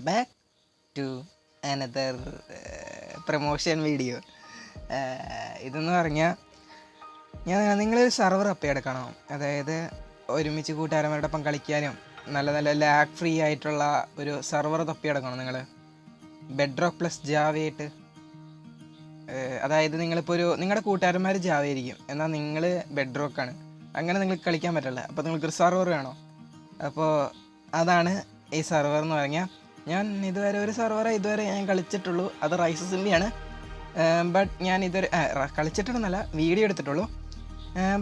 Back to another promotion video. ഇതെന്ന് പറഞ്ഞാൽ നിങ്ങളൊരു സെർവർ അപ്പിയെടുക്കണം. അതായത് ഒരുമിച്ച് കൂട്ടുകാരന്മാരോടൊപ്പം കളിക്കാനും നല്ല നല്ല ലാഗ് ഫ്രീ ആയിട്ടുള്ള ഒരു സെർവർ തപ്പിയെടുക്കണം നിങ്ങൾ. ബെഡ്റോക്ക് പ്ലസ് ജാവയായിട്ട്. അതായത് നിങ്ങളിപ്പോൾ നിങ്ങളുടെ കൂട്ടുകാരന്മാർ ജാവ ആയിരിക്കും, എന്നാൽ നിങ്ങൾ ബെഡ്റോക്കാണ്. അങ്ങനെ നിങ്ങൾക്ക് കളിക്കാൻ പറ്റില്ല. അപ്പോൾ നിങ്ങൾക്കൊരു സെർവർ വേണോ? അപ്പോൾ അതാണ് ഈ സെർവർ എന്ന് പറഞ്ഞാൽ. ഞാൻ ഇതുവരെ ഒരു സെർവറെ ഞാൻ കളിച്ചിട്ടുള്ളൂ. അത് റൈസസിൻ്റെയാണ്. ബട്ട് ഞാൻ ഇതുവരെ കളിച്ചിട്ടുണ്ടെന്നല്ല, വീഡിയോ എടുത്തിട്ടുള്ളൂ.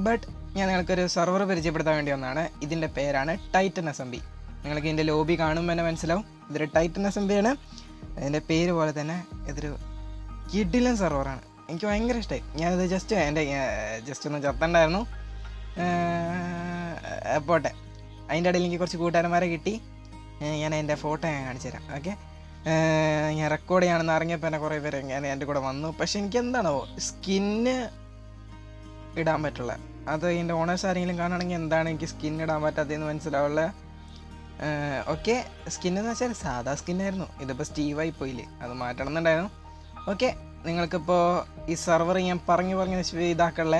ബട്ട് ഞാൻ നിങ്ങൾക്കൊരു സെർവർ പരിചയപ്പെടുത്താൻ വേണ്ടി വന്നതാണ്. ഇതിൻ്റെ പേരാണ് ടൈറ്റൻ SMB. നിങ്ങൾക്ക് ഇതിൻ്റെ ലോബി കാണുമ്പോൾ തന്നെ മനസ്സിലാവും ഇതൊരു ടൈറ്റൻ SMB ആണ്. അതിൻ്റെ പേര് പോലെ തന്നെ ഇതൊരു കിഡിലൻ സെർവറാണ്. എനിക്ക് ഭയങ്കര ഇഷ്ടമായി. ഞാനിത് ജസ്റ്റ് ഒന്ന് ചത്തണ്ടായിരുന്നു. പോട്ടെ, അതിൻ്റെ ഇടയിൽ എനിക്ക് കുറച്ച് കൂട്ടുകാരന്മാരെ കിട്ടി. ഞാൻ അതിൻ്റെ ഫോട്ടോ കാണിച്ചു തരാം. ഓക്കെ, ഞാൻ റെക്കോർഡ് ചെയ്യാണെന്ന് അറിഞ്ഞപ്പോൾ തന്നെ കുറേ പേര് എൻ്റെ കൂടെ വന്നു. പക്ഷെ എനിക്ക് എന്താണോ സ്കിന്ന് ഇടാൻ പറ്റുള്ള, അത് ഇതിൻ്റെ ഓണേഴ്സ് ആരെങ്കിലും കാണുകയാണെങ്കിൽ എന്താണ് എനിക്ക് സ്കിൻ ഇടാൻ പറ്റാത്തതെന്ന് മനസ്സിലാവുള്ള. ഓക്കെ, സ്കിന്നെന്ന് വെച്ചാൽ സാധാ സ്കിന്നായിരുന്നു. ഇതിപ്പോൾ സ്റ്റീവായി പോയില്ലേ, അത് മാറ്റണം എന്നുണ്ടായിരുന്നു. ഓക്കെ, നിങ്ങൾക്കിപ്പോൾ ഈ സെർവർ ഞാൻ പറഞ്ഞു ഇതാക്കുള്ള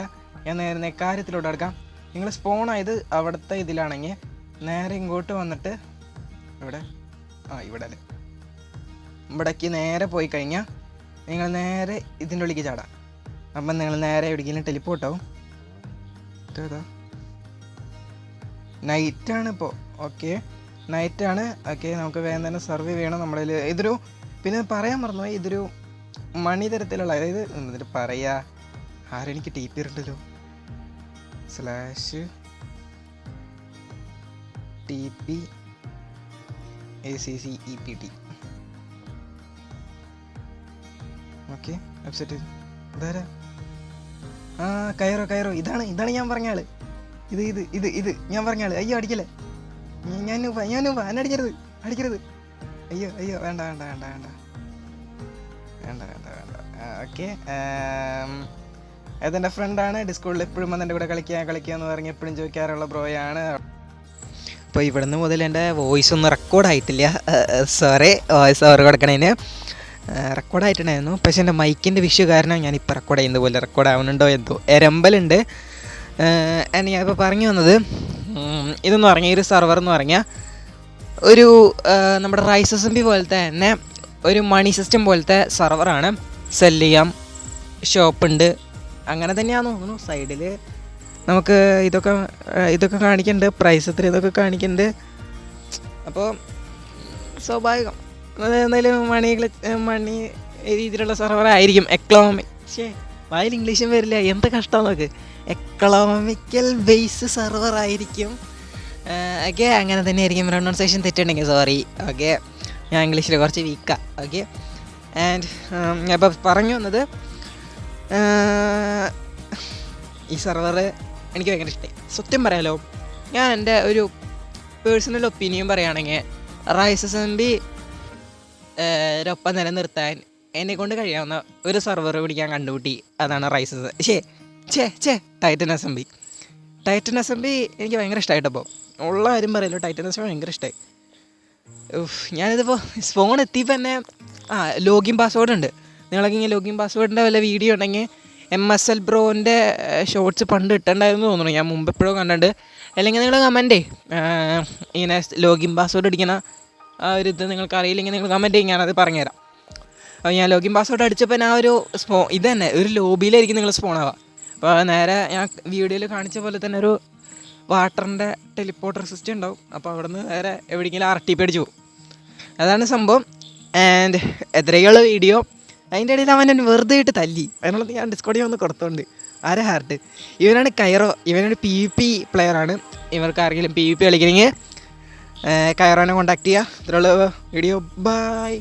ഞാൻ നേരെ കാര്യത്തിലോട്ട് എടുക്കാം. നിങ്ങൾ സ്പോണായത് അവിടുത്തെ ഇതിലാണെങ്കിൽ നേരെ ഇങ്ങോട്ട് വന്നിട്ട് ഇവിടെ അല്ലേ, ഇവിടേക്ക് നേരെ പോയി കഴിഞ്ഞാൽ നിങ്ങൾ നേരെ ഇതിൻ്റെ ഉള്ളിലേക്ക് ചാടാം. അപ്പം നിങ്ങൾ നേരെ എവിടേക്കെങ്കിലും ടെലിപ്പോർട്ടാവും. ഇതാ നൈറ്റാണ് ഇപ്പോൾ. ഓക്കെ, നൈറ്റാണ്. ഓക്കെ, നമുക്ക് വേഗം തന്നെ സർവൈവ് ചെയ്യണം. നമ്മളിൽ ഇതൊരു പിന്നെ പറയാൻ മറന്നുപോയി, ഇതൊരു മണി തരത്തിലുള്ള, അതായത് എന്നിട്ട് പറയാ ആരെനിക്ക് TP ഉണ്ടല്ലോ /TP/ACCEPT. ഓക്കെ, വെബ്സൈറ്റ് ഇതാരാ? കയറോ ഇതാണ് ഞാൻ പറഞ്ഞ ആള്. ഇത് ഞാൻ പറഞ്ഞ ആള്. അയ്യോ അടിക്കല്ലേ, ഞാൻ അടിക്കരുത്. അയ്യോ വേണ്ട. ഓക്കെ, അതെൻ്റെ ഫ്രണ്ടാണ്. ഡിസ്കോഡിൽ എപ്പോഴും വന്ന് എൻ്റെ കൂടെ കളിക്കാന്ന് പറഞ്ഞ് എപ്പോഴും ചോദിക്കാറുള്ള ബ്രോയാണ്. അപ്പോൾ ഇവിടുന്ന് മുതൽ എൻ്റെ വോയിസ് ഒന്നും റെക്കോർഡായിട്ടില്ല. സോറി, വോയിസ് ഓവർ കൊടുക്കണതിന് റെക്കോർഡായിട്ടുണ്ടായിരുന്നു. പക്ഷേ എൻ്റെ മൈക്കിൻ്റെ വിഷു കാരണം ഞാനിപ്പോൾ റെക്കോർഡ് ചെയ്യുന്നത് പോലെ റെക്കോർഡ് ആവുന്നുണ്ടോ എന്തോ എരമ്പലുണ്ട്. ഞാനിപ്പോൾ പറഞ്ഞു വന്നത് ഇതെന്ന് പറഞ്ഞാൽ ഈ ഒരു സെർവർ എന്ന് പറഞ്ഞാൽ ഒരു നമ്മുടെ റൈസസിൻ്റെ പോലത്തെ തന്നെ ഒരു മണി സിസ്റ്റം പോലത്തെ സെർവറാണ്. സെല് ചെയ്യാം, ഷോപ്പുണ്ട്, അങ്ങനെ തന്നെയാണെന്ന് തോന്നുന്നു. സൈഡിൽ നമുക്ക് ഇതൊക്കെ കാണിക്കുന്നുണ്ട്, പ്രൈസ് എത്ര ഇതൊക്കെ കാണിക്കുന്നുണ്ട്. അപ്പോൾ സ്വാഭാവികം എന്തായാലും മണി രീതിയിലുള്ള സെർവറായിരിക്കും. വായിൽ ഇംഗ്ലീഷും വരില്ല, എന്ത് കഷ്ടം നോക്ക്. Economical base സെർവറായിരിക്കും. ഓക്കെ, അങ്ങനെ തന്നെ ആയിരിക്കും. പ്രൊനൗൺസിയേഷൻ തെറ്റുണ്ടെങ്കിൽ സോറി. ഓക്കെ, ഞാൻ ഇംഗ്ലീഷിൽ കുറച്ച് വീക്കാണ്. ഓക്കെ, ആൻഡ് ഞാൻ ഇപ്പോൾ പറഞ്ഞു വന്നത് ഈ സെർവർ എനിക്ക് ഭയങ്കര ഇഷ്ടമായി. സത്യം പറയാലോ, ഞാൻ എൻ്റെ ഒരു പേഴ്സണൽ ഒപ്പീനിയൻ പറയുകയാണെങ്കിൽ റൈസസ് ഒപ്പം നിലനിർത്താൻ എന്നെക്കൊണ്ട് കഴിയാവുന്ന ഒരു സെർവർ പിടിക്കാൻ കണ്ടുപിട്ടി. അതാണ് rises Titan SMB. Titan SMB എനിക്ക് ഭയങ്കര ഇഷ്ടമായിട്ടപ്പോൾ ഉള്ള കാര്യം പറയല്ലോ. ടൈറ്റൻ SMB ഭയങ്കര ഇഷ്ടമായി. ഞാനിതിപ്പോൾ സ്പോൺ എത്തിയപ്പോൾ തന്നെ ലോഗിൻ പാസ്വേഡ് ഉണ്ട്. നിങ്ങളൊക്കെ ഇങ്ങനെ ലോഗിൻ പാസ്വേഡിൻ്റെ വല്ല വീഡിയോ ഉണ്ടെങ്കിൽ MSL ബ്രോൻ്റെ ഷോർട്സ് പണ്ട് ഇട്ടുണ്ടായിരുന്നു തോന്നുന്നു. ഞാൻ മുമ്പ് എപ്പോഴും കണ്ടിട്ടുണ്ട്. അല്ലെങ്കിൽ നിങ്ങൾ കമൻറ്റേ ഇങ്ങനെ ലോഗിൻ പാസ്വേഡ് അടിക്കുന്ന ആ ഒരു ഇത് നിങ്ങൾക്ക് അറിയില്ലെങ്കിൽ നിങ്ങൾ കമൻറ്റ് ചെയ്യും, ഞാനത് പറഞ്ഞുതരാം. അപ്പോൾ ഞാൻ ലോഗിൻ പാസ്വേഡ് അടിച്ചപ്പോൾ ഞാൻ ഒരു ഇത് തന്നെ ഒരു ലോബിയിലായിരിക്കും നിങ്ങൾ സ്പോൺ ആവുക. അപ്പോൾ നേരെ ഞാൻ വീഡിയോയിൽ കാണിച്ച പോലെ തന്നെ ഒരു വാട്ടറിൻ്റെ ടെലിപ്പോർട്ടർ സിസ്റ്റം ഉണ്ടാവും. അപ്പോൾ അവിടെ നിന്ന് നേരെ എവിടെയെങ്കിലും RTP അടിച്ച് പോകും. അതാണ് സംഭവം. ആൻഡ് എത്രയുള്ള വീഡിയോ അതിൻ്റെ ഇടയിൽ അവൻ വെറുതെ ഇട്ട് തല്ലി. അതിനുള്ളത് ഞാൻ ഡിസ്കോഡിൽ ഒന്ന് കൊടുത്തോണ്ട് ആരെ ഹാർട്ട്. ഇവനാണ് കൈറോ, ഇവനൊരു PvP പ്ലെയറാണ്. ഇവർക്ക് ആരെങ്കിലും PvP കളിക്കണമെങ്കിൽ കൈറോനെ കോൺടാക്ട് ചെയ്യുക. ഇതിലുള്ള വീഡിയോ ബൈ.